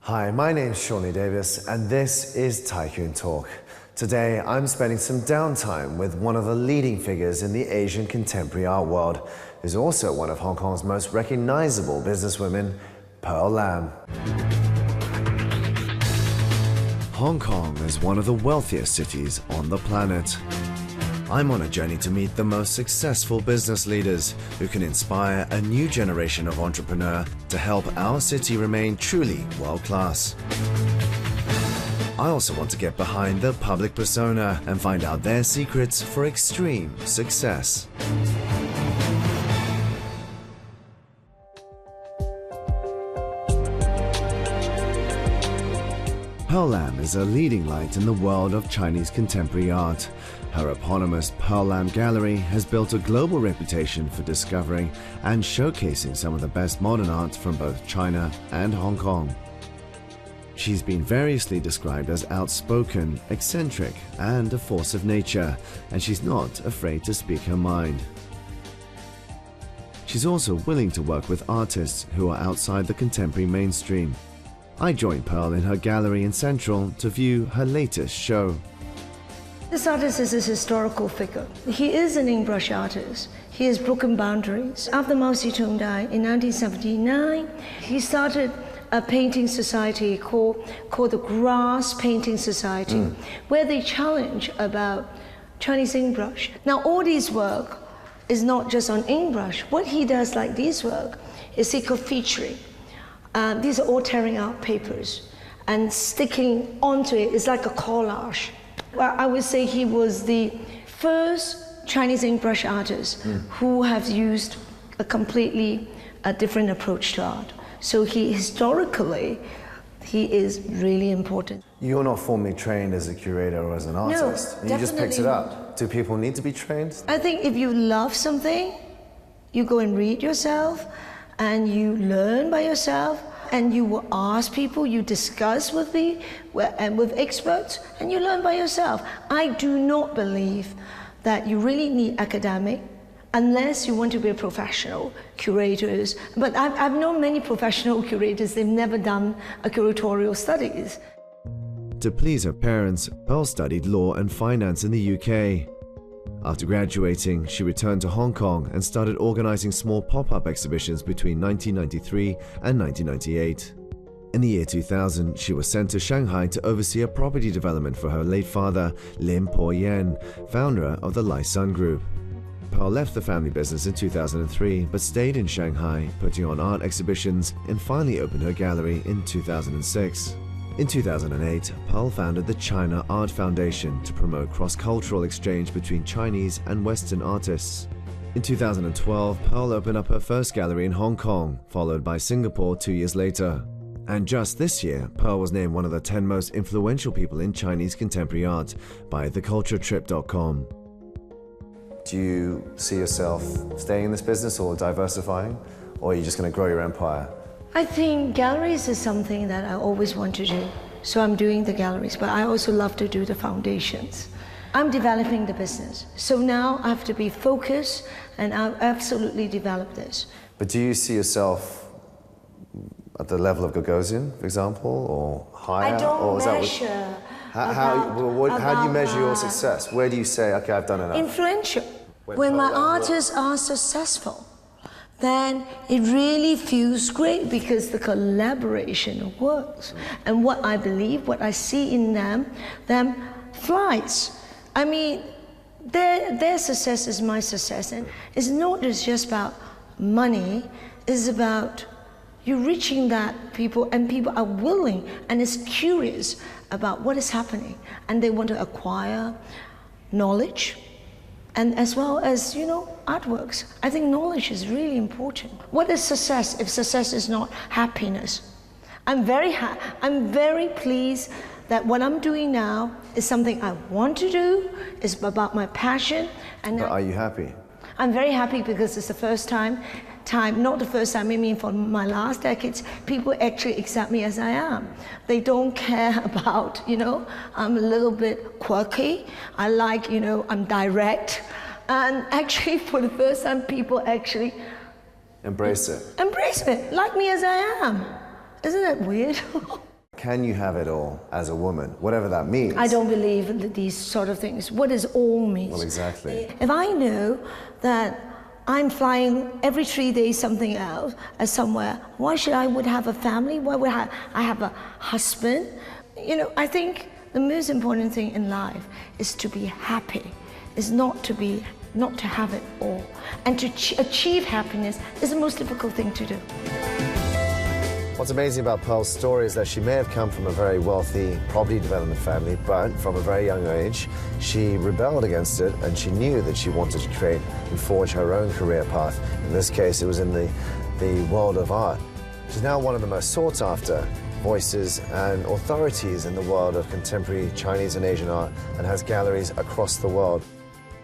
Hi, my name's Sean Lee-Davies, and this is TYCOON TALK. Today, I'm spending some downtime with one of the leading figures in the Asian contemporary art world, who's also one of Hong Kong's most recognizable businesswomen, Pearl Lam. Hong Kong is one of the wealthiest cities on the planet. I'm on a journey to meet the most successful business leaders who can inspire a new generation of entrepreneurs to help our city remain truly world-class. I also want to get behind the public persona and find out their secrets for extreme success. Pearl Lam is a leading light in the world of Chinese contemporary art. Her eponymous Pearl Lam Gallery has built a global reputation for discovering and showcasing some of the best modern art from both China and Hong Kong. She's been variously described as outspoken, eccentric, and a force of nature, and she's not afraid to speak her mind. She's also willing to work with artists who are outside the contemporary mainstream. I joined Pearl in her gallery in Central to view her latest show. This artist is a historical figure. He is an ink brush artist. He has broken boundaries. After Mao Zedong died in 1979, he started a painting society called the Grass Painting Society, where they challenge about Chinese ink brush. Now, all these work is not just on ink brush. What he does, like this work, is he called featuring. These are all tearing out papers and sticking onto it. It's like a collage. Well, I would say he was the first Chinese ink brush artist who have used a completely different approach to art. So historically, he is really important. You're not formally trained as a curator or as an artist. No, you just picked it up. Do people need to be trained? I think if you love something, you go and read yourself, and you learn by yourself, and you will ask people, you discuss with experts, and you learn by yourself. I do not believe that you really need academic unless you want to be a professional curators. But I've known many professional curators, they've never done a curatorial studies. To please her parents, Pearl studied law and finance in the UK. After graduating, she returned to Hong Kong and started organizing small pop-up exhibitions between 1993 and 1998. In the year 2000, she was sent to Shanghai to oversee a property development for her late father, Lim Por-yen, founder of the Lai Sun Group. Pearl left the family business in 2003 but stayed in Shanghai, putting on art exhibitions, and finally opened her gallery in 2006. In 2008, Pearl founded the China Art Foundation to promote cross-cultural exchange between Chinese and Western artists. In 2012, Pearl opened up her first gallery in Hong Kong, followed by Singapore 2 years later. And just this year, Pearl was named one of the 10 most influential people in Chinese contemporary art by theculturetrip.com. Do you see yourself staying in this business or diversifying, or are you just going to grow your empire? I think galleries is something that I always want to do. So I'm doing the galleries, but I also love to do the foundations. I'm developing the business. So now I have to be focused and I'll absolutely develop this. But do you see yourself at the level of Gagosian, for example, or higher? I don't or is measure. How do you measure your success? Where do you say, okay, I've done enough? Influential. When my artists are successful, then it really feels great because the collaboration works. And what I believe, what I see in them flies. I mean, their success is my success. And it's not just about money, it's about you reaching that people, and people are willing and is curious about what is happening. And they want to acquire knowledge, and as well as, artworks. I think knowledge is really important. What is success if success is not happiness? I'm very pleased that what I'm doing now is something I want to do, is about my passion. And but are you happy? I'm very happy because it's the first time, not the first time, I mean for my last decades, people actually accept me as I am. They don't care about, I'm a little bit quirky. I like, I'm direct. And actually for the first time, people actually embrace it. Embrace it, like me as I am. Isn't that weird? can you have it all as a woman, whatever that means? I don't believe in these sort of things. What does all mean? Well, exactly. If I know that I'm flying every 3 days something else, somewhere, why should I would have a family? Why would I have a husband? You know, I think the most important thing in life is to be happy, is not to have it all. And to achieve happiness is the most difficult thing to do. What's amazing about Pearl's story is that she may have come from a very wealthy property development family, but from a very young age, she rebelled against it, and she knew that she wanted to create and forge her own career path. In this case, it was in the world of art. She's now one of the most sought-after voices and authorities in the world of contemporary Chinese and Asian art, and has galleries across the world.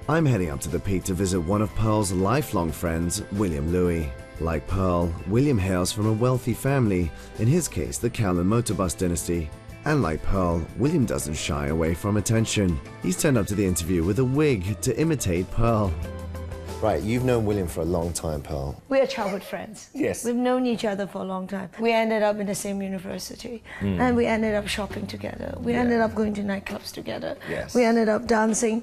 I'm heading up to the Peak to visit one of Pearl's lifelong friends, William Louis. Like Pearl, William hails from a wealthy family, in his case the Kowloon motorbus dynasty. And like Pearl, William doesn't shy away from attention. He's turned up to the interview with a wig to imitate Pearl. Right, you've known William for a long time, Pearl. We're childhood friends. Yes. We've known each other for a long time. We ended up in the same university, and we ended up shopping together. We ended up going to nightclubs together. Yes. We ended up dancing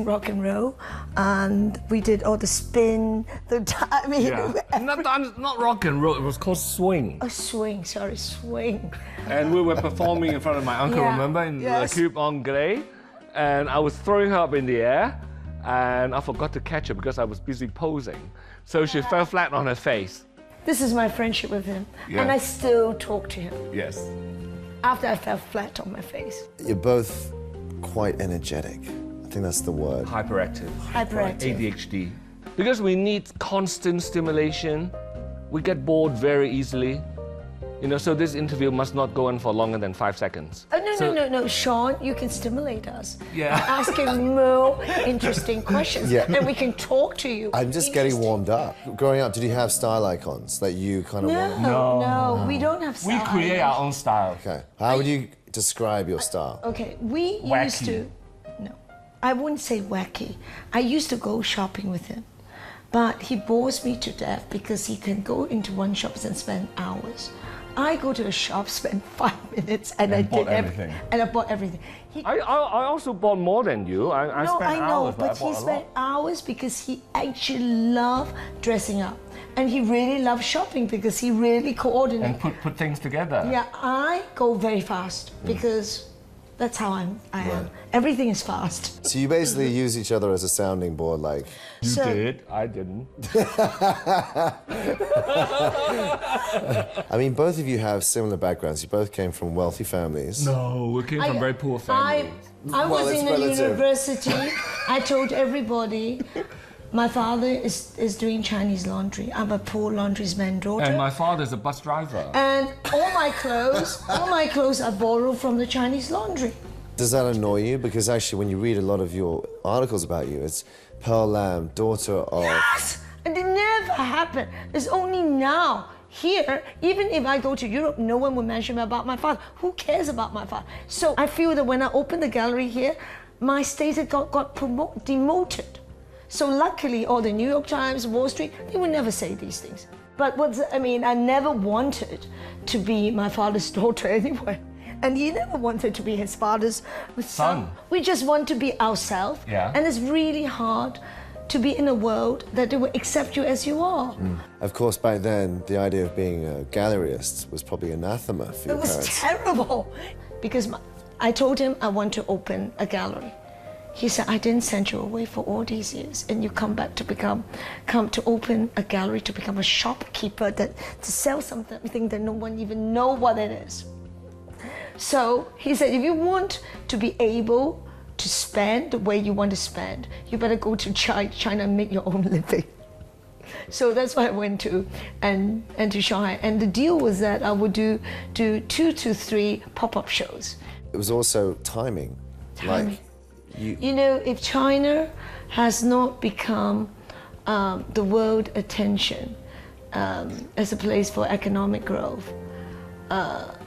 rock and roll, and we did all the spin, Not rock and roll, it was called swing. Oh, swing, sorry, swing. And we were performing in front of my uncle, remember, in the Cube Anglais, and I was throwing her up in the air, and I forgot to catch her because I was busy posing. So she fell flat on her face. This is my friendship with him, and I still talk to him. Yes. After I fell flat on my face. You're both quite energetic. I think that's the word. Hyperactive. Hyperactive. ADHD. Because we need constant stimulation, we get bored very easily. You know, so this interview must not go on for longer than 5 seconds. Oh, no, Sean, you can stimulate us. Yeah. By asking more interesting questions, and we can talk to you. I'm just getting warmed up. Growing up, did you have style icons that you kind of wanted? No, we don't have style. We create our own style. Okay, how would you describe your style? Okay, we used to... No, I wouldn't say wacky. I used to go shopping with him, but he bores me to death because he can go into one shop and spend hours. I go to a shop, spend 5 minutes, and I did everything. And I bought everything. I also bought more than you. I spent hours, but he spent hours because he actually loved dressing up. And he really loved shopping because he really coordinates. And put things together. Yeah, I go very fast because that's how I am. Everything is fast. So you basically use each other as a sounding board, like... You did, I didn't. I mean, both of you have similar backgrounds. You both came from wealthy families. No, we came from very poor families. I was in a university. I told everybody, my father is doing Chinese laundry. I'm a poor laundryman daughter. And my father's a bus driver. And all my clothes I borrow from the Chinese laundry. Does that annoy you? Because actually, when you read a lot of your articles about you, it's Pearl Lam, daughter of... Yes! And it never happened. It's only now. Here, even if I go to Europe, no one will mention about my father. Who cares about my father? So I feel that when I open the gallery here, my status got demoted. So luckily, all the New York Times, Wall Street, they would never say these things. But I never wanted to be my father's daughter anyway. And he never wanted to be his father's son. We just want to be ourselves. Yeah. And it's really hard to be in a world that they will accept you as you are. Of course, back then, the idea of being a galleryist was probably anathema for your parents. It was terrible. Because I told him I want to open a gallery. He said, I didn't send you away for all these years, and you come back to come to open a gallery, to become a shopkeeper, to sell something that no one even know what it is. So he said, if you want to be able to spend the way you want to spend, you better go to China and make your own living. So that's why I went to to Shanghai, and the deal was that I would do 2 to 3 pop-up shows. It was also timing. Like, you know, if China has not become the world attention as a place for economic growth,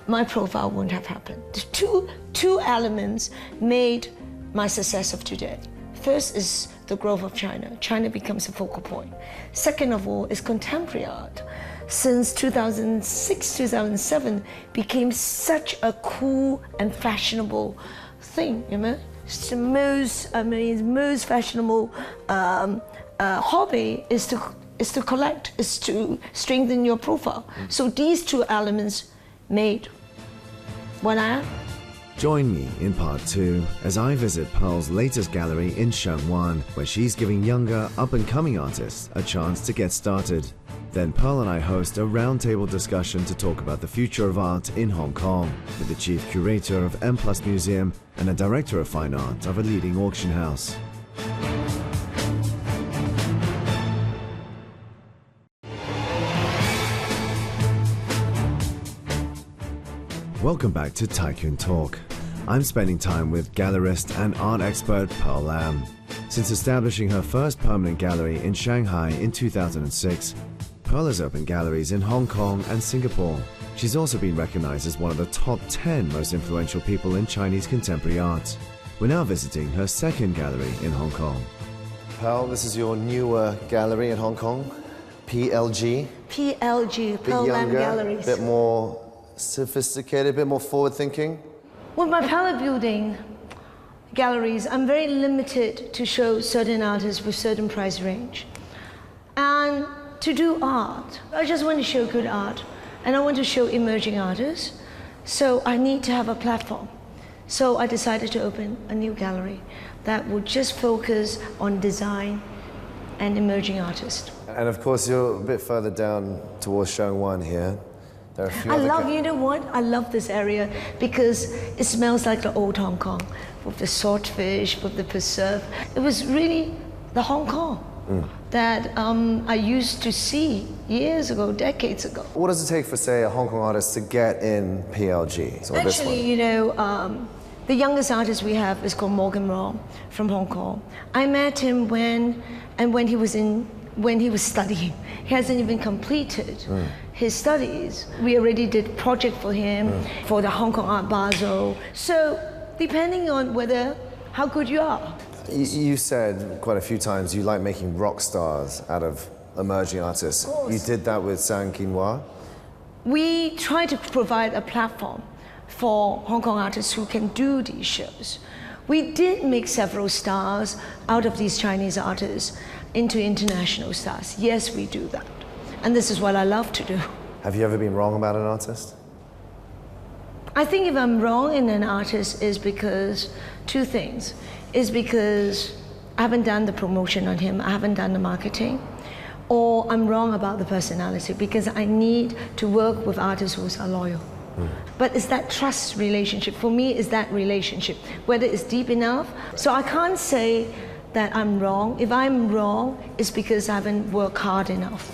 my profile wouldn't have happened. Two elements made my success of today. First is the growth of China. China becomes a focal point. Second of all is contemporary art. since 2006, 2007 became such a cool and fashionable thing, you know? It's the most fashionable hobby is to collect, is to strengthen your profile. So these two elements made what I am. Join me in part 2 as I visit Pearl's latest gallery in Sheung-wan, where she's giving younger, up-and-coming artists a chance to get started. Then Pearl and I host a roundtable discussion to talk about the future of art in Hong Kong with the chief curator of M+ Museum and a director of fine art of a leading auction house. Welcome back to TYCOON Talk. I'm spending time with gallerist and art expert Pearl Lam. Since establishing her first permanent gallery in Shanghai in 2006, Pearl has opened galleries in Hong Kong and Singapore. She's also been recognized as one of the top 10 most influential people in Chinese contemporary art. We're now visiting her second gallery in Hong Kong. Pearl, this is your newer gallery in Hong Kong, PLG. PLG, Pearl Lam Galleries. A bit more sophisticated, a bit more forward-thinking? With my palette building galleries, I'm very limited to show certain artists with certain price range. And to do art, I just want to show good art, and I want to show emerging artists, so I need to have a platform. So I decided to open a new gallery that would just focus on design and emerging artists. And of course, you're a bit further down towards Sheung-wan here. There are a few you know what? I love this area because it smells like the old Hong Kong, with the swordfish, with the preserve. It was really the Hong Kong that I used to see years ago, decades ago. What does it take for, say, a Hong Kong artist to get in PLG? So actually, you know, the youngest artist we have is called Morgan Raw from Hong Kong. I met him when he was studying. He hasn't even completed his studies. We already did project for him for the Hong Kong Art Basel. So depending on how good you are. You said quite a few times you like making rock stars out of emerging artists. You did that with Sang Quinoa? We try to provide a platform for Hong Kong artists who can do these shows. We did make several stars out of these Chinese artists into international stars. Yes, we do that. And this is what I love to do. Have you ever been wrong about an artist? I think if I'm wrong in an artist is because two things. Is because I haven't done the promotion on him, I haven't done the marketing, or I'm wrong about the personality because I need to work with artists who are loyal. But it's that trust relationship. For me, it's that relationship, whether it's deep enough. So I can't say that I'm wrong. If I'm wrong, it's because I haven't worked hard enough.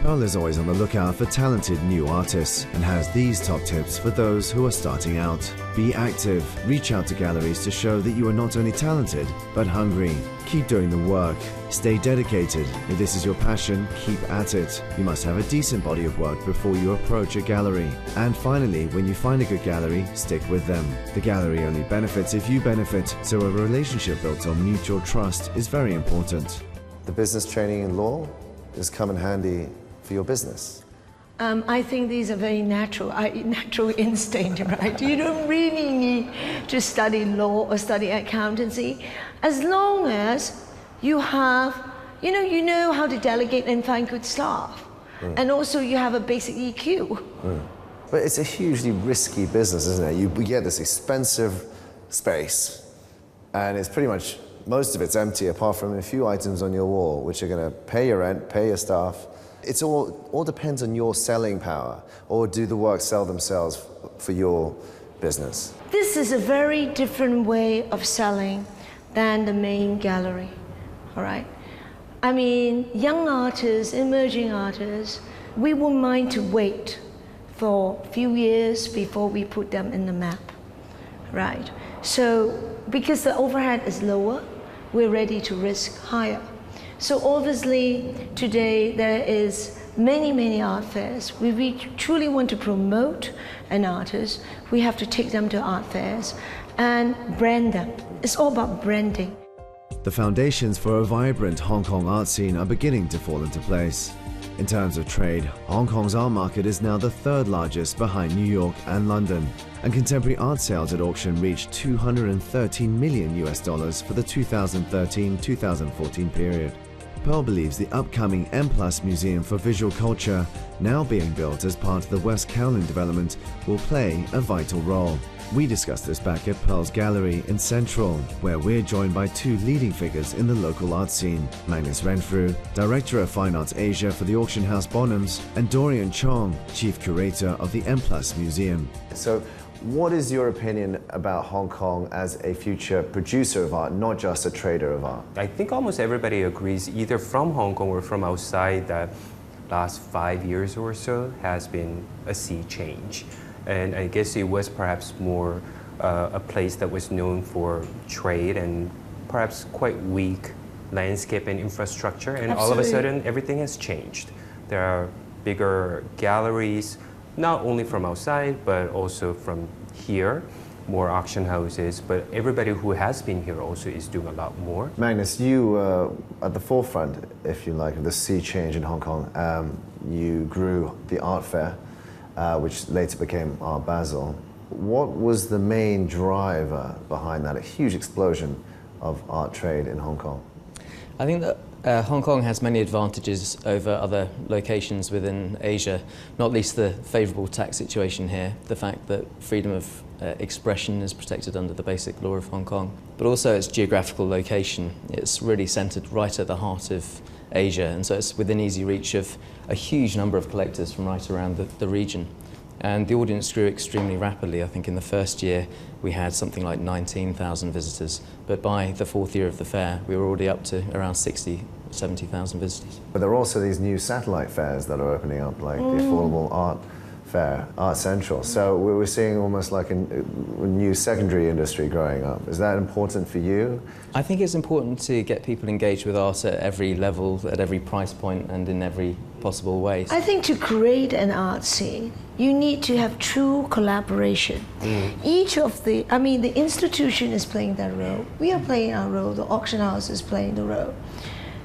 Pearl is always on the lookout for talented new artists and has these top tips for those who are starting out. Be active. Reach out to galleries to show that you are not only talented, but hungry. Keep doing the work. Stay dedicated. If this is your passion, keep at it. You must have a decent body of work before you approach a gallery. And finally, when you find a good gallery, stick with them. The gallery only benefits if you benefit, so a relationship built on mutual trust is very important. The business training in law is come in handy for your business? I think these are very natural instinct, right? You don't really need to study law or study accountancy, as long as you have, you know how to delegate and find good staff, and also you have a basic EQ. But it's a hugely risky business, isn't it? You get this expensive space, and it's pretty much, most of it's empty apart from a few items on your wall, which are going to pay your rent, pay your staff. It's all depends on your selling power, or do the work sell themselves for your business? This is a very different way of selling than the main gallery, all right? I mean, young artists, emerging artists, we won't mind to wait for a few years before we put them in the map, right? So, because the overhead is lower, we're ready to risk higher. So obviously, today there is many art fairs. We truly want to promote an artist. We have to take them to art fairs and brand them. It's all about branding. The foundations for a vibrant Hong Kong art scene are beginning to fall into place. In terms of trade, Hong Kong's art market is now the third largest behind New York and London, and contemporary art sales at auction reached $213 million for the 2013-2014 period. Pearl believes the upcoming M+ Museum for Visual Culture, now being built as part of the West Kowloon development, will play a vital role. We discussed this back at Pearl's Gallery in Central, where we're joined by two leading figures in the local art scene, Magnus Renfrew, Director of Fine Arts Asia for the auction house Bonhams, and Dorian Chong, Chief Curator of the M+ Museum. So, what is your opinion about Hong Kong as a future producer of art, not just a trader of art? I think almost everybody agrees, either from Hong Kong or from outside, that last 5 years or so has been a sea change. And I guess it was perhaps more a place that was known for trade and perhaps quite weak landscape and infrastructure. And all of a sudden, everything has changed. There are bigger galleries, not only from outside, but also from here, more auction houses. But everybody who has been here also is doing a lot more. Magnus, you at the forefront, if you like, of the sea change in Hong Kong. You grew the art fair, which later became Art Basel. What was the main driver behind that, a huge explosion of art trade in Hong Kong? I think that Hong Kong has many advantages over other locations within Asia, not least the favourable tax situation here, the fact that freedom of expression is protected under the basic law of Hong Kong, but also its geographical location. It's really centred right at the heart of Asia, and so it's within easy reach of a huge number of collectors from right around the region. And the audience grew extremely rapidly. I think in the first year we had something like 19,000 visitors, but by the fourth year of the fair we were already up to around 70,000 visitors. But there are also these new satellite fairs that are opening up, like the Affordable Art Fair, Art Central. So we're seeing almost like a new secondary industry growing up. Is that important for you? I think it's important to get people engaged with art at every level, at every price point, and in every possible way. I think to create an art scene, you need to have true collaboration. Each of the institution is playing their role. We are playing our role. The auction house is playing the role.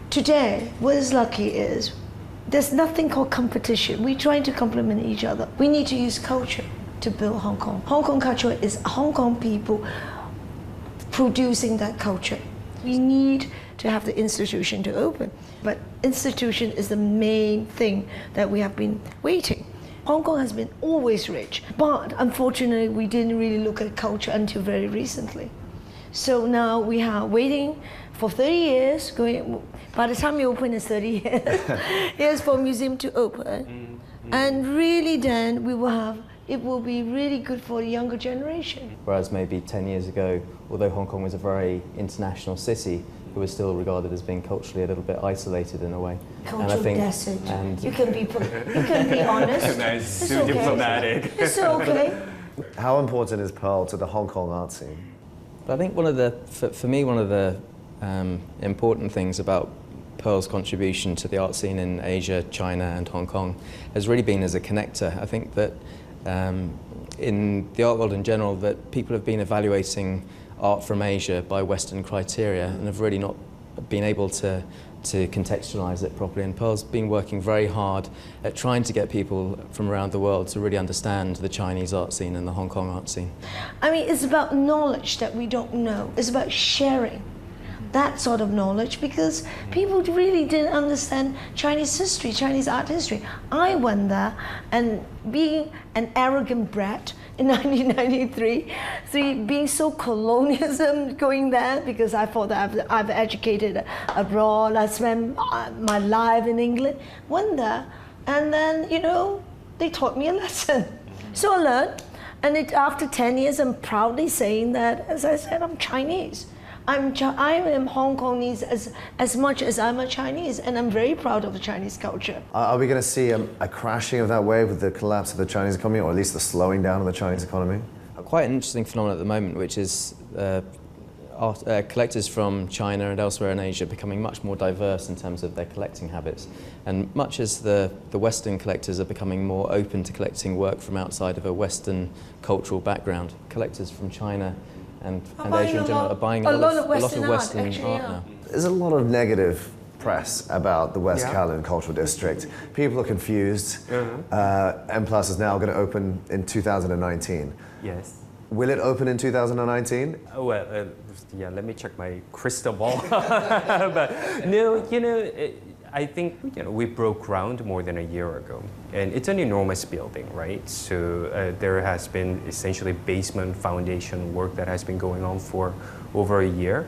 Today, what is lucky is there's nothing called competition. We're trying to complement each other. We need to use culture to build Hong Kong. Hong Kong culture is Hong Kong people producing that culture. We need to have the institution to open, but institution is the main thing that we have been waiting. Hong Kong has been always rich, but unfortunately we didn't really look at culture until very recently. So now we are waiting for 30 years, by the time you open it's 30 years for a museum to open. And really then it will be really good for the younger generation. Whereas maybe 10 years ago, although Hong Kong was a very international city, it was still regarded as being culturally a little bit isolated in a way. Cultural desert. You can be honest. Nice, so diplomatic. It's okay. How important is Pearl to the Hong Kong art scene? But I think for me, one of the important things about Pearl's contribution to the art scene in Asia, China and Hong Kong has really been as a connector. I think that in the art world in general, that people have been evaluating art from Asia by Western criteria and have really not been able to contextualise it properly. And Pearl's been working very hard at trying to get people from around the world to really understand the Chinese art scene and the Hong Kong art scene. I mean, it's about knowledge that we don't know. It's about sharing that sort of knowledge, because people really didn't understand Chinese history, Chinese art history. I went there, and being an arrogant brat in 1993, being so colonialism going there, because I thought that I've educated abroad, I spent my life in England, went there, and then, they taught me a lesson. So I learned, and after 10 years, I'm proudly saying that, as I said, I'm Chinese. I am Hong Kongese as much as I'm a Chinese, and I'm very proud of the Chinese culture. Are we going to see a crashing of that wave with the collapse of the Chinese economy, or at least the slowing down of the Chinese economy? Quite an interesting phenomenon at the moment, which is collectors from China and elsewhere in Asia becoming much more diverse in terms of their collecting habits. And much as the Western collectors are becoming more open to collecting work from outside of a Western cultural background, collectors from China and Asia in general are buying a lot of Western art now. There's a lot of negative press about the West Kowloon Cultural District. People are confused. M Plus is now going to open in 2019. Yes. Will it open in 2019? Well, yeah, let me check my crystal ball. But no, I think we broke ground more than a year ago, and it's an enormous building, right? So there has been essentially basement foundation work that has been going on for over a year.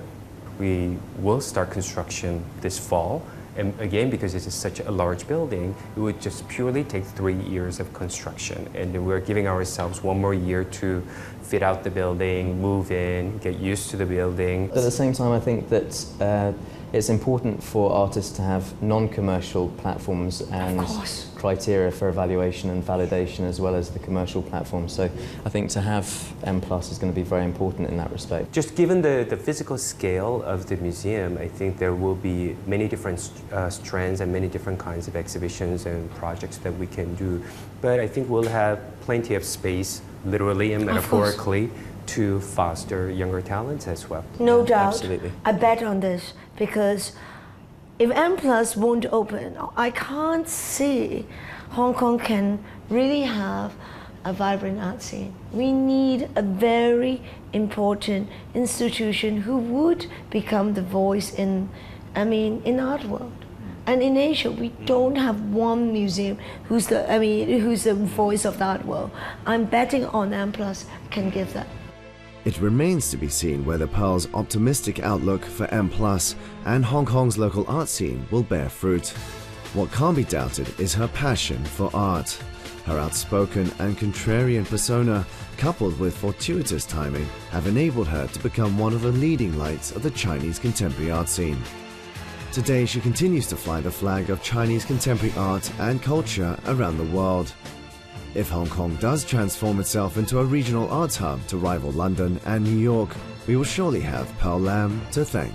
We will start construction this fall, and again, because this is such a large building, it would just purely take 3 years of construction, and we're giving ourselves 1 more year to fit out the building, move in, get used to the building. At the same time, I think that it's important for artists to have non-commercial platforms and criteria for evaluation and validation, as well as the commercial platforms. So I think to have M+ is going to be very important in that respect. Just given the physical scale of the museum, I think there will be many different strands and many different kinds of exhibitions and projects that we can do. But I think we'll have plenty of space, literally and metaphorically, to foster younger talents as well. No doubt. Absolutely. I bet on this, because if M+ won't open, I can't see Hong Kong can really have a vibrant art scene. We need a very important institution who would become the voice in art world. And in Asia, we don't have one museum who's the voice of the art world. I'm betting on M+ can give that. It remains to be seen whether Pearl's optimistic outlook for M+ and Hong Kong's local art scene will bear fruit. What can't be doubted is her passion for art. Her outspoken and contrarian persona, coupled with fortuitous timing, have enabled her to become one of the leading lights of the Chinese contemporary art scene. Today, she continues to fly the flag of Chinese contemporary art and culture around the world. If Hong Kong does transform itself into a regional arts hub to rival London and New York, we will surely have Pearl Lam to thank.